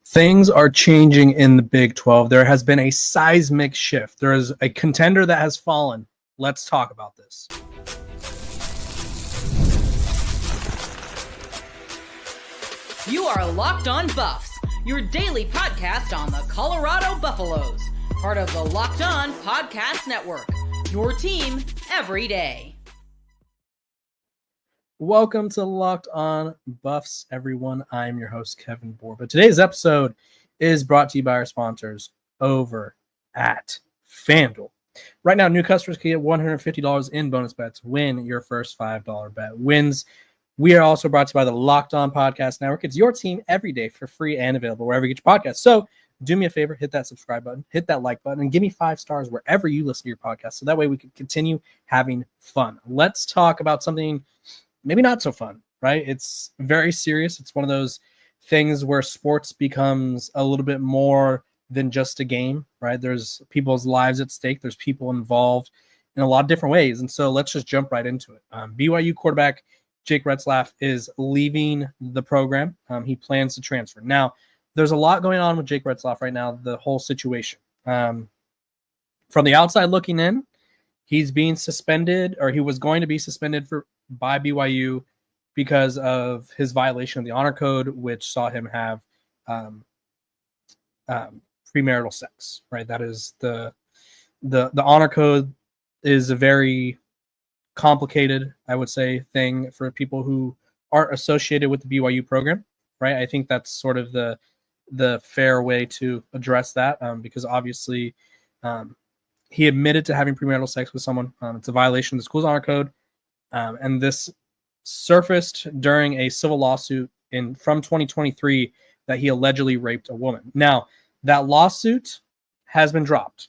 Things are changing in the Big 12. There has been a seismic shift. There is a contender that has fallen. Let's talk about this. You are Locked On Buffs, your daily podcast on the Colorado Buffaloes, part of the Locked On Podcast Network, your team every day. Welcome to Locked On Buffs, everyone. I'm your host, Kevin Borba. Today's episode is brought to you by our sponsors over at FanDuel. Right now, new customers can get $150 in bonus bets when your first $5 bet wins. We are also brought to you by the Locked On Podcast Network. It's your team every day for free and available wherever you get your podcasts. So do me a favor, hit that subscribe button, hit that like button, and give me 5 stars wherever you listen to your podcast. So that way we can continue having fun. Let's talk about something maybe not so fun, right? It's very serious. It's one of those things where sports becomes a little bit more than just a game, right? There's people's lives at stake. There's people involved in a lot of different ways. And so let's just jump right into it. BYU quarterback Jake Retzlaff is leaving the program. He plans to transfer. Now, there's a lot going on with Jake Retzlaff right now, the whole situation. From the outside looking in, he's being suspended, or he was going to be suspended by BYU because of his violation of the honor code, which saw him have premarital sex, right? That is the honor code is a very complicated, I would say, thing for people who aren't associated with the BYU program, right? I think that's sort of the fair way to address that, because obviously he admitted to having premarital sex with someone. It's a violation of the school's honor code. And this surfaced during a civil lawsuit from 2023 that he allegedly raped a woman. Now, that lawsuit has been dropped.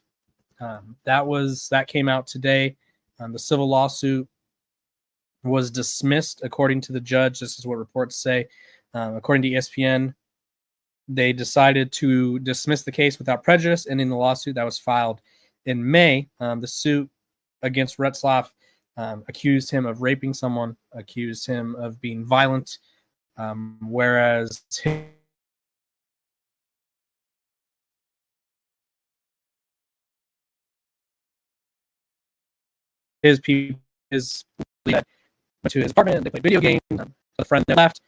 That came out today. The civil lawsuit was dismissed, according to the judge. This is what reports say. According to ESPN, they decided to dismiss the case without prejudice, and in the lawsuit that was filed in May, the suit against Retzlaff accused him of raping someone, accused him of being violent, whereas his people went to his apartment, they played video games, a friend that left.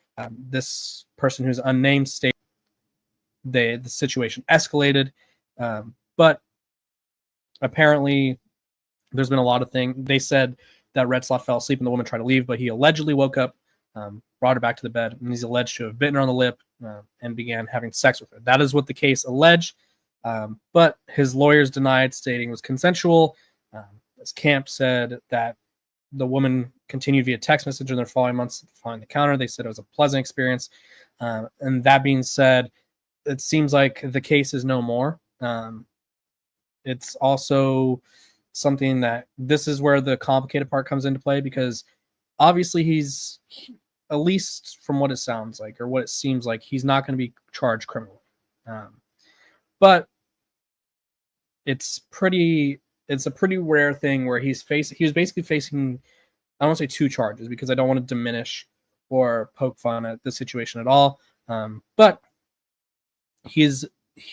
This person who's unnamed stated the situation escalated, but apparently there's been a lot of things. They said that Retzlaff fell asleep and the woman tried to leave, but he allegedly woke up, brought her back to the bed, and he's alleged to have bitten her on the lip and began having sex with her. That is what the case alleged, but his lawyers denied, stating it was consensual. His camp said that the woman continued via text message in their following months following the encounter. They said it was a pleasant experience. And that being said, it seems like the case is no more. It's also something that this is where the complicated part comes into play, because obviously he's, at least from what it sounds like or what it seems like, he's not going to be charged criminally. But it's a pretty rare thing where he was basically facing, I don't want to say 2 charges because I don't want to diminish or poke fun at the situation at all. But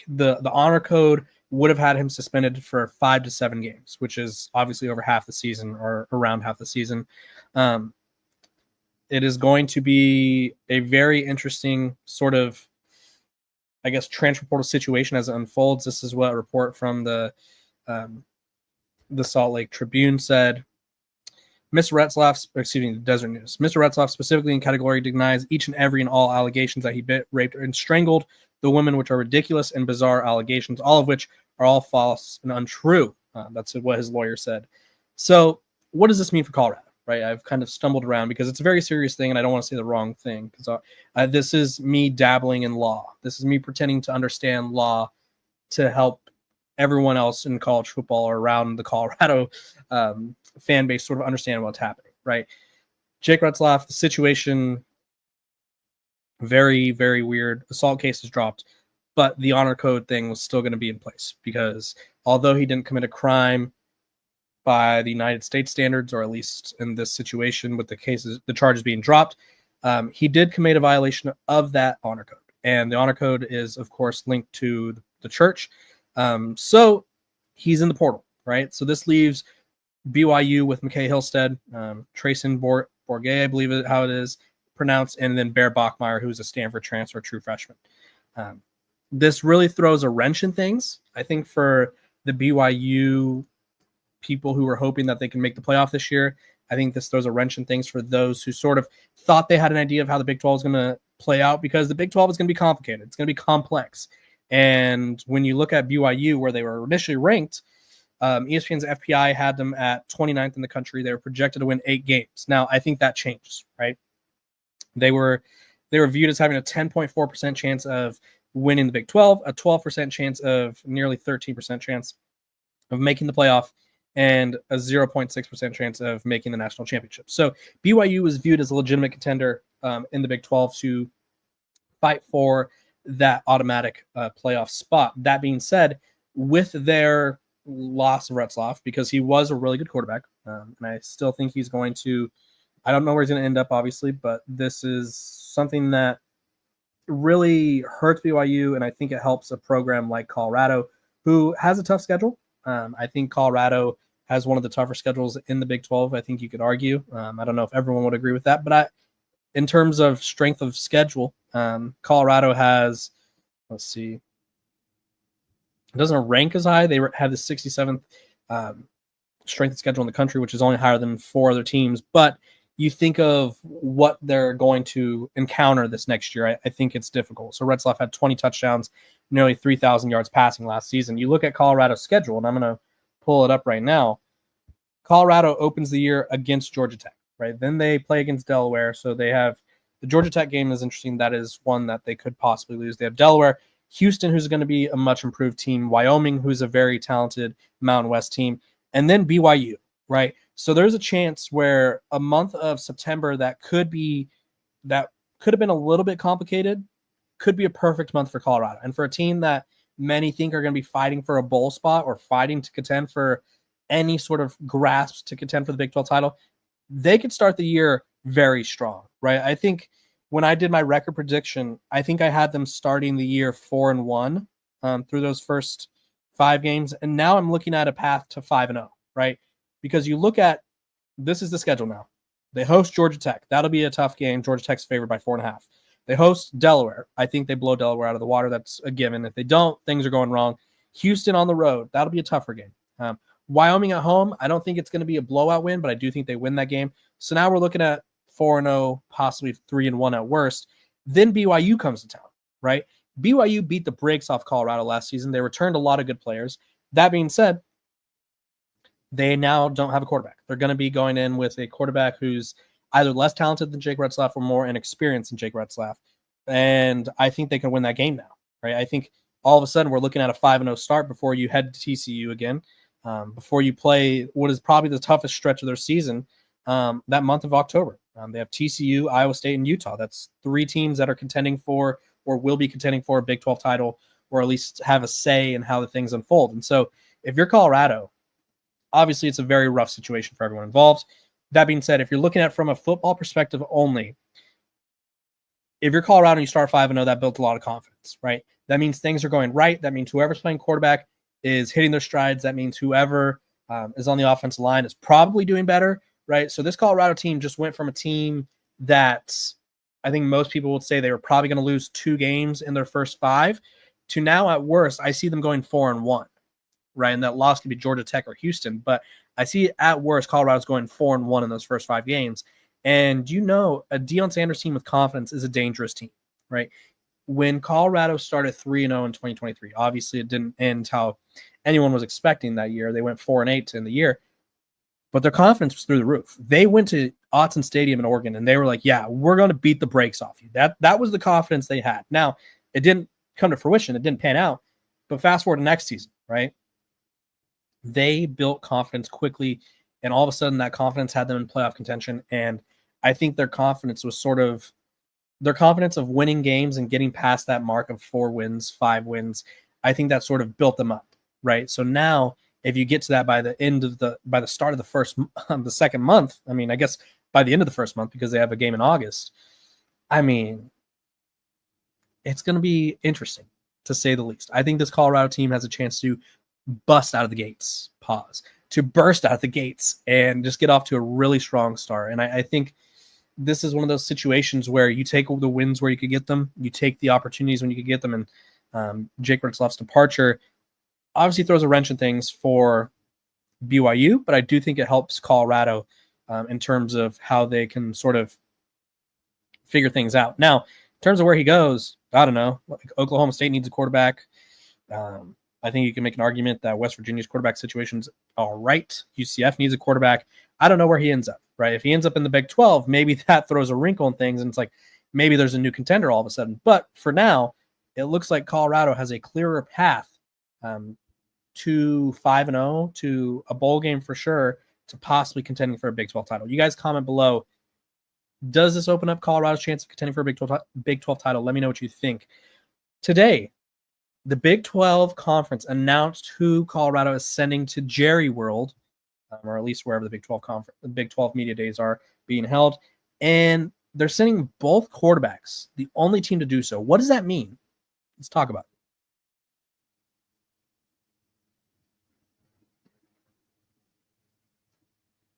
the honor code would have had him suspended for 5 to 7 games, which is obviously over half the season or around half the season. It is going to be a very interesting sort of, I guess, transfer portal situation as it unfolds. This is what a report from the Salt Lake Tribune said. The Desert News. Mr. Retzlaff, specifically in category, denies each and every and all allegations that he bit, raped, and strangled the women, which are ridiculous and bizarre allegations, all of which are all false and untrue. That's what his lawyer said. So what does this mean for Colorado? Right? I've kind of stumbled around because it's a very serious thing, and I don't want to say the wrong thing, because this is me dabbling in law. This is me pretending to understand law to help everyone else in college football or around the Colorado fan base sort of understand what's happening, right? Jake Retzlaff, the situation, very, very weird. Assault case is dropped, but the honor code thing was still going to be in place, because although he didn't commit a crime by the United States standards, or at least in this situation with the charges being dropped, he did commit a violation of that honor code. and the honor code is, of course, linked to the church. So he's in the portal, right? So this leaves BYU with McKay Hillstead, Trayson Bourget, I believe is how it is pronounced, and then Bear Bachmeyer, who's a Stanford transfer, true freshman. This really throws a wrench in things, I think, for the BYU people who were hoping that they can make the playoff this year. I think this throws a wrench in things for those who sort of thought they had an idea of how the Big 12 is going to play out, because the Big 12 is going to be complicated. It's going to be complex. And when you look at BYU, where they were initially ranked, ESPN's FPI had them at 29th in the country. They were projected to win 8 games. Now, I think that changed, right? They were viewed as having a 10.4% chance of winning the Big 12, a 12% chance of nearly 13% chance of making the playoff, and a 0.6% chance of making the national championship. So BYU was viewed as a legitimate contender in the Big 12 to fight for that automatic playoff spot. That being said, with their loss of Retzlaff, because he was a really good quarterback, and I still think he's going to, I don't know where he's going to end up, obviously, but this is something that really hurts BYU, and I think it helps a program like Colorado, who has a tough schedule. I think Colorado has one of the tougher schedules in the Big 12, I think you could argue. I don't know if everyone would agree with that, but in terms of strength of schedule, Colorado has, let's see, it doesn't rank as high. They have the 67th strength of schedule in the country, which is only higher than 4 other teams. But you think of what they're going to encounter this next year, I think it's difficult. So Retzlaff had 20 touchdowns, nearly 3,000 yards passing last season. You look at Colorado's schedule, and I'm going to pull it up right now. Colorado opens the year against Georgia Tech, right? Then they play against Delaware. So they have the Georgia Tech game is interesting. That is one that they could possibly lose. They have Delaware, Houston, who's going to be a much improved team, Wyoming, who's a very talented Mountain West team, and then BYU, right? So there's a chance where a month of September that could have been a little bit complicated, could be a perfect month for Colorado. And for a team that many think are going to be fighting for a bowl spot or fighting to contend for any sort of grasp to contend for the Big 12 title, they could start the year very strong, right? I think when I did my record prediction, I think I had them starting the year 4-1 through those first 5 games. And now I'm looking at a path to 5-0, right? Because you look at, this is the schedule now. They host Georgia Tech. That'll be a tough game. Georgia Tech's favored by 4.5. They host Delaware. I think they blow Delaware out of the water. That's a given. If they don't, things are going wrong. Houston on the road. That'll be a tougher game. Wyoming at home. I don't think it's going to be a blowout win, but I do think they win that game. So now we're looking at 4-0, possibly 3-1 at worst. Then BYU comes to town, right? BYU beat the brakes off Colorado last season. They returned a lot of good players. That being said, they now don't have a quarterback. They're going to be going in with a quarterback who's either less talented than Jake Retzlaff or more inexperienced than Jake Retzlaff. And I think they can win that game now, right? I think all of a sudden we're looking at a 5-0 start before you head to TCU again, before you play what is probably the toughest stretch of their season, that month of October. They have TCU, Iowa State, and Utah. That's 3 teams that are contending for or will be contending for a Big 12 title, or at least have a say in how the things unfold. And so if you're Colorado, obviously it's a very rough situation for everyone involved. That being said, if you're looking at it from a football perspective only, if you're Colorado and you start 5-0, that built a lot of confidence, right? That means things are going right. That means whoever's playing quarterback is hitting their strides. That means whoever is on the offensive line is probably doing better, right? So this Colorado team just went from a team that I think most people would say they were probably going to lose 2 games in their first 5 to now, at worst, I see them going 4-1, right? And that loss could be Georgia Tech or Houston, but I see at worst Colorado's going 4-1 in those first 5 games. And a Deion Sanders team with confidence is a dangerous team, right? When Colorado started 3-0 in 2023, obviously it didn't end how anyone was expecting that year. They went 4-8 to end the year, but their confidence was through the roof. They went to Autzen Stadium in Oregon and they were like, yeah, we're going to beat the brakes off you. That was the confidence they had. Now, it didn't come to fruition. It didn't pan out, but fast forward to next season, right? They built confidence quickly, and all of a sudden that confidence had them in playoff contention. And I think their confidence was their confidence of winning games and getting past that mark of 4 wins, 5 wins. I think that sort of built them up, right? So now if you get to that by the start of the second month, I mean, I guess by the end of the first month, because they have a game in August, I mean, it's going to be interesting, to say the least. I think this Colorado team has a chance to bust out of the gates, to burst out of the gates and just get off to a really strong start. And I think this is one of those situations where you take the wins where you could get them, you take the opportunities when you could get them, and Jake Retzlaff's departure obviously throws a wrench in things for BYU, but I do think it helps Colorado in terms of how they can sort of figure things out. Now, in terms of where he goes, I don't know. Like Oklahoma State needs a quarterback. I think you can make an argument that West Virginia's quarterback situation's all right. UCF needs a quarterback. I don't know where he ends up, right? If he ends up in the Big 12, maybe that throws a wrinkle in things, and it's like maybe there's a new contender all of a sudden. But for now, it looks like Colorado has a clearer path to 5-0, to a bowl game for sure, to possibly contending for a Big 12 title. You guys comment below. Does this open up Colorado's chance of contending for a Big 12 title? Let me know what you think. Today, the Big 12 Conference announced who Colorado is sending to Jerry World, or at least wherever the Big 12 media days are being held. And they're sending both quarterbacks, the only team to do so. What does that mean? Let's talk about it.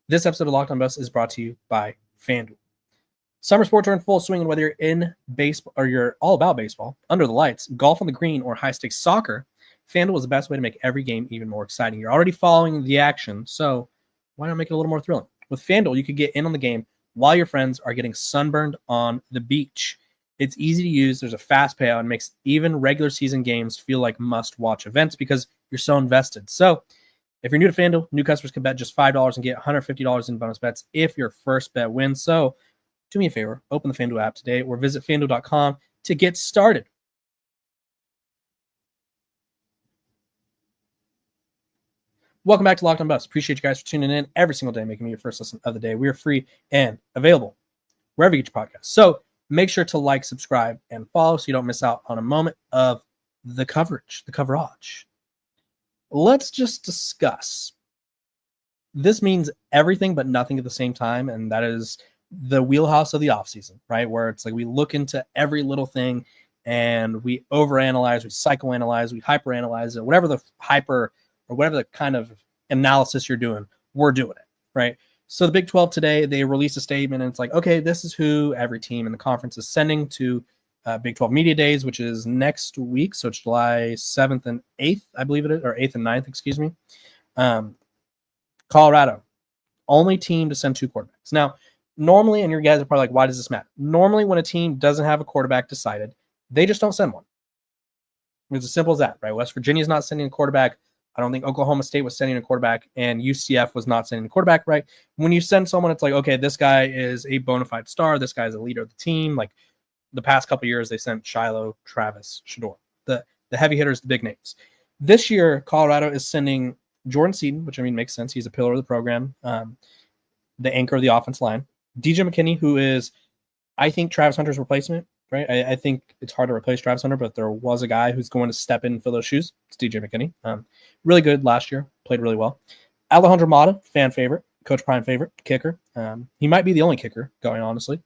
This episode of Locked On Buffs is brought to you by FanDuel. Summer sports are in full swing, and whether you're in baseball or you're all about baseball, under the lights, golf on the green, or high-stakes soccer, FanDuel is the best way to make every game even more exciting. You're already following the action, so why not make it a little more thrilling? With FanDuel, you could get in on the game while your friends are getting sunburned on the beach. It's easy to use, there's a fast payout, and makes even regular season games feel like must-watch events because you're so invested. So if you're new to FanDuel, new customers can bet just $5 and get $150 in bonus bets if your first bet wins. So do me a favor, open the FanDuel app today or visit FanDuel.com to get started. Welcome back to Locked On Buffs. Appreciate you guys for tuning in every single day, making me your first listen of the day. We are free and available wherever you get your podcasts. So make sure to like, subscribe, and follow so you don't miss out on a moment of the coverage, the coverage. Let's just discuss. This means everything but nothing at the same time, and that is the wheelhouse of the offseason, right? Where it's like we look into every little thing and we overanalyze, we psychoanalyze, we hyperanalyze it, whatever the hyper or whatever the kind of analysis you're doing, we're doing it, right? So the Big 12 today, they released a statement and it's like, okay, this is who every team in the conference is sending to Big 12 Media Days, which is next week. So it's July 7th and 8th, I believe it is, or 8th and 9th, excuse me. Colorado, only team to send two quarterbacks. Now, normally, and your guys are probably like, why does this matter? Normally, when a team doesn't have a quarterback decided, they just don't send one. It's as simple as that, right? West Virginia's not sending a quarterback. I don't think Oklahoma State was sending a quarterback, and UCF was not sending a quarterback, right? When you send someone, it's like, okay, this guy is a bona fide star. This guy is a leader of the team. Like the past couple of years, they sent Shiloh, Travis, Shador, the heavy hitters, the big names. This year, Colorado is sending Jordan Seaton, which I mean makes sense. He's a pillar of the program, the anchor of the offense line. DJ McKinney, who is, I think, Travis Hunter's replacement, right? I think it's hard to replace Travis Hunter, but there was a guy who's going to step in and fill those shoes. It's DJ McKinney. Really good last year, played really well. Alejandro Mata, fan favorite, Coach Prime favorite, kicker. He might be the only kicker going, honestly.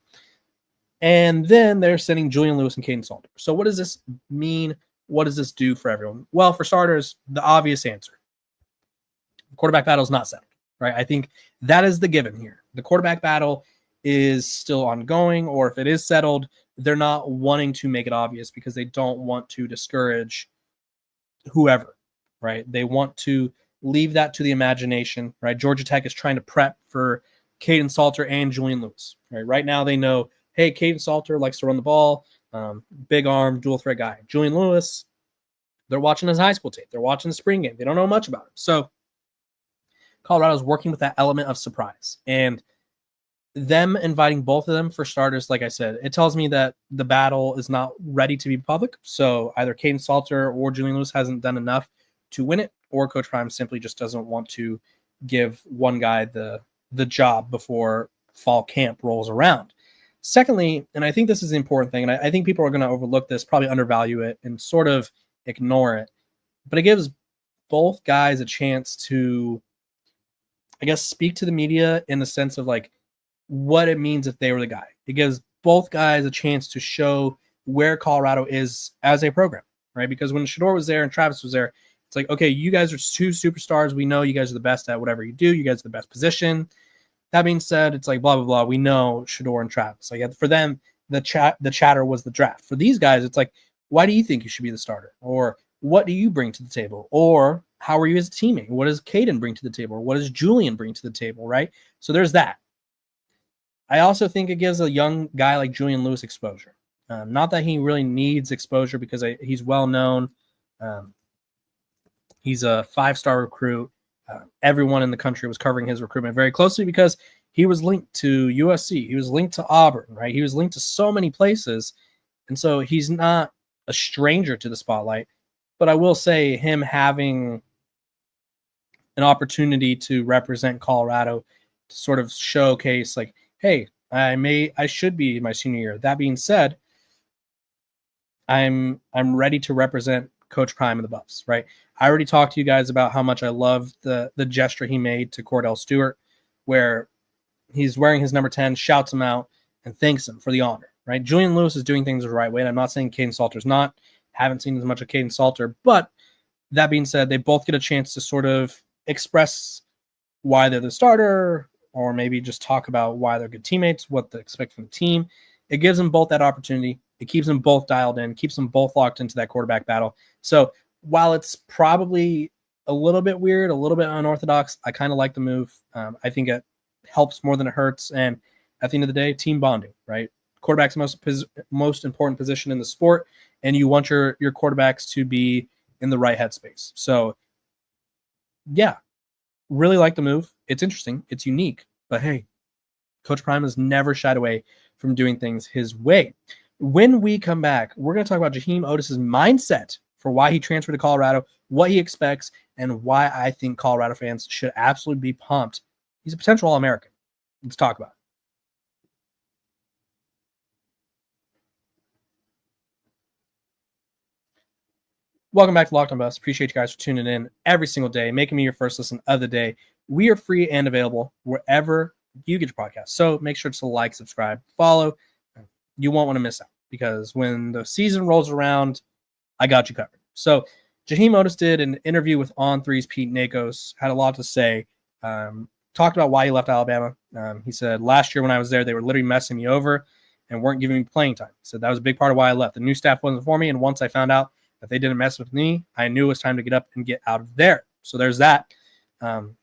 And then they're sending Julian Lewis and Kaidon Salter. So what does this mean? What does this do for everyone? Well, for starters, the obvious answer. The quarterback battle is not settled, right? I think that is the given here. The quarterback battle is still ongoing, or if it is settled, they're not wanting to make it obvious because they don't want to discourage whoever, right? They want to leave that to the imagination, right? Georgia Tech is trying to prep for Kaidon Salter and Julian Lewis, right? Right now they know, hey, Kaidon Salter likes to run the ball, big arm, dual threat guy. Julian Lewis, they're watching his high school tape. They're watching the spring game. They don't know much about him. So Colorado's working with that element of surprise. And them inviting both of them for starters, like I said, it tells me that the battle is not ready to be public. So either Kaidon Salter or Julian Lewis hasn't done enough to win it, or Coach Prime simply just doesn't want to give one guy the job before fall camp rolls around. Secondly, and I think this is the important thing, and I think people are going to overlook this, probably undervalue it, and sort of ignore it, but it gives both guys a chance to, I guess, speak to the media in the sense of like what it means if they were the guy. It gives both guys a chance to show where Colorado is as a program, right? Because when Shedeur was there and Travis was there, it's like, okay, you guys are two superstars. We know you guys are the best at whatever you do. You guys are the best position. That being said, it's like blah, blah, blah. We know Shedeur and Travis. Like for them, the chatter was the draft. For these guys, it's like, why do you think you should be the starter? Or what do you bring to the table? Or how are you as a teammate? What does Kaidon bring to the table? Or what does Julian bring to the table, right? So there's that. I also think it gives a young guy like Julian Lewis exposure. Not that he really needs exposure because he's well known. He's a 5-star recruit. Everyone in the country was covering his recruitment very closely because he was linked to USC. He was linked to Auburn, right? He was linked to so many places. And so he's not a stranger to the spotlight. But I will say him having an opportunity to represent Colorado to sort of showcase like, hey, I should be my senior year. That being said, I'm ready to represent Coach Prime and the Buffs, right? I already talked to you guys about how much I love the gesture he made to Cordell Stewart, where he's wearing his number 10, shouts him out, and thanks him for the honor, right? Julian Lewis is doing things the right way, and I'm not saying Kaidon Salter's not. Haven't seen as much of Kaidon Salter, but that being said, they both get a chance to sort of express why they're the starter, or maybe just talk about why they're good teammates, what to expect from the team. It gives them both that opportunity. It keeps them both dialed in, keeps them both locked into that quarterback battle. So while it's probably a little bit weird, a little bit unorthodox, I kind of like the move. I think it helps more than it hurts. And at the end of the day, team bonding, right? Quarterback's most important position in the sport, and you want your quarterbacks to be in the right headspace. So, yeah, really like the move. It's interesting. It's unique. But, hey, Coach Prime has never shied away from doing things his way. When we come back, we're going to talk about Jaheim Otis's mindset for why he transferred to Colorado, what he expects, and why I think Colorado fans should absolutely be pumped. He's a potential All-American. Let's talk about it. Welcome back to Locked on Buffs. Appreciate you guys for tuning in every single day, making me your first listen of the day. We are free and available wherever you get your podcast. So make sure to like, subscribe, follow. You won't want to miss out because when the season rolls around, I got you covered. So Jaheim Otis did an interview with On3's Pete Nikos, had a lot to say, talked about why he left Alabama. He said, last year when I was there, they were literally messing me over and weren't giving me playing time. He said that was a big part of why I left. The new staff wasn't for me, and once I found out that they didn't mess with me, I knew it was time to get up and get out of there. So there's that.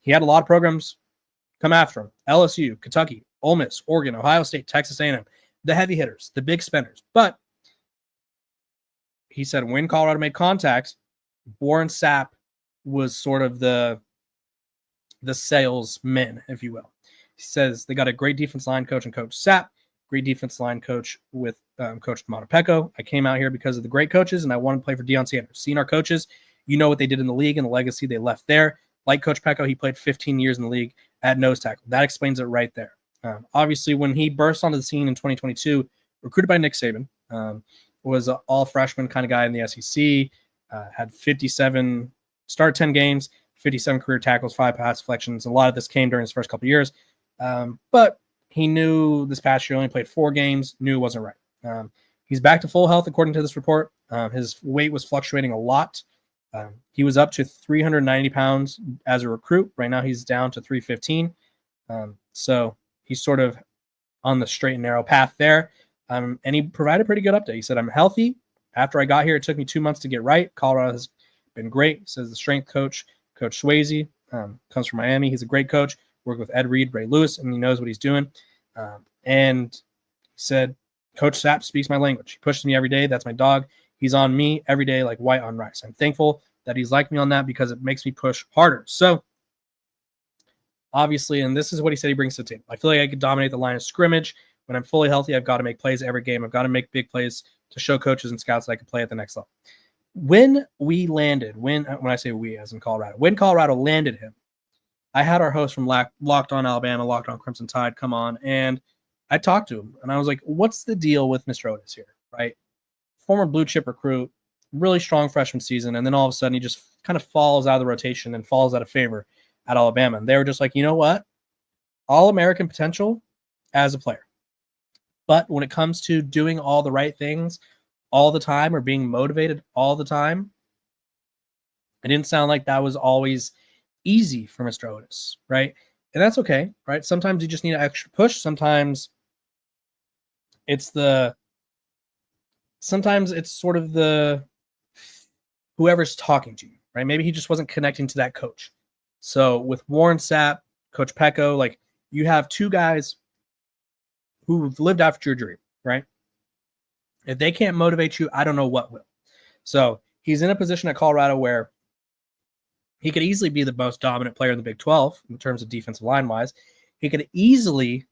He had a lot of programs come after him. LSU, Kentucky, Ole Miss, Oregon, Ohio State, Texas A&M, the heavy hitters, the big spenders. But he said when Colorado made contact, Warren Sapp was sort of the salesman, if you will. He says they got a great defense line coach and Coach Sapp, great defense line coach with Coach Montepeco. I came out here because of the great coaches, and I wanted to play for Deion Sanders. Seeing our coaches, you know what they did in the league and the legacy they left there. Like Coach Pecco, he played 15 years in the league at nose tackle. That explains it right there. Obviously, when he burst onto the scene in 2022, recruited by Nick Saban, was an all-freshman kind of guy in the SEC, had 57, started 10 games, 57 career tackles, 5 pass deflections. A lot of this came during his first couple of years. But he knew this past year only played 4 games, knew it wasn't right. He's back to full health, according to this report. His weight was fluctuating a lot. He was up to 390 pounds as a recruit. Right now he's down to 315. So he's sort of on the straight and narrow path there. And he provided a pretty good update. He said, I'm healthy. After I got here, it took me 2 months to get right. Colorado has been great. He says the strength coach, Coach Swayze, comes from Miami. He's a great coach. Worked with Ed Reed, Ray Lewis, and he knows what he's doing. And he said, Coach Sapp speaks my language. He pushes me every day. That's my dog. He's on me every day like white on rice. I'm thankful that he's like me on that because it makes me push harder. So, obviously, and this is what he said he brings to the table. I feel like I could dominate the line of scrimmage. When I'm fully healthy, I've got to make plays every game. I've got to make big plays to show coaches and scouts that I can play at the next level. When we landed, when I say we, as in Colorado, when Colorado landed him, I had our host from Locked on Alabama, Locked on Crimson Tide come on, and I talked to him, and I was like, what's the deal with Mr. Otis here, right? Former blue chip recruit, really strong freshman season, and then all of a sudden he just kind of falls out of the rotation and falls out of favor at Alabama. And they were just like, you know what? All-American potential as a player. But when it comes to doing all the right things all the time or being motivated all the time. It didn't sound like that was always easy for Mr. Otis, right? And that's okay, right? Sometimes you just need an extra push. Sometimes it's sort of the whoever's talking to you, right? Maybe he just wasn't connecting to that coach. So with Warren Sapp, Coach Pecco, like you have two guys who've lived after your dream, right? If they can't motivate you, I don't know what will. So he's in a position at Colorado where he could easily be the most dominant player in the Big 12 in terms of defensive line wise. He could easily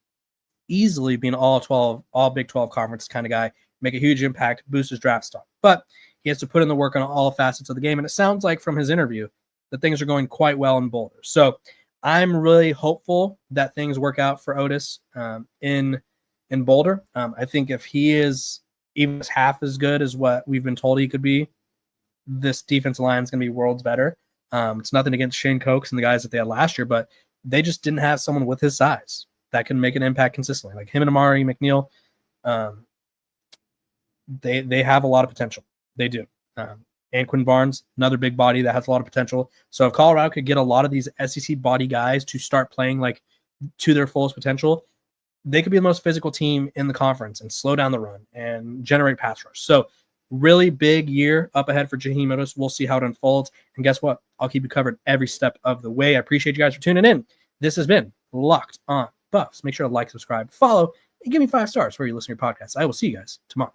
be an all Big 12 conference kind of guy, make a huge impact, boost his draft stock. But he has to put in the work on all facets of the game. And it sounds like from his interview that things are going quite well in Boulder. So I'm really hopeful that things work out for Otis in Boulder. I think if he is even half as good as what we've been told he could be, this defensive line is going to be worlds better. It's nothing against Shane Cokes and the guys that they had last year, but they just didn't have someone with his size that can make an impact consistently. Like him and Amari McNeil, they have a lot of potential. They do. And Quinn Barnes, another big body that has a lot of potential. So if Colorado could get a lot of these SEC body guys to start playing like to their fullest potential, they could be the most physical team in the conference and slow down the run and generate pass rush. So really big year up ahead for Jaheim Otis. We'll see how it unfolds. And guess what? I'll keep you covered every step of the way. I appreciate you guys for tuning in. This has been Locked On Buffs. Make sure to like, subscribe, follow, and give me 5 stars where you listen to your podcast. I will see you guys tomorrow.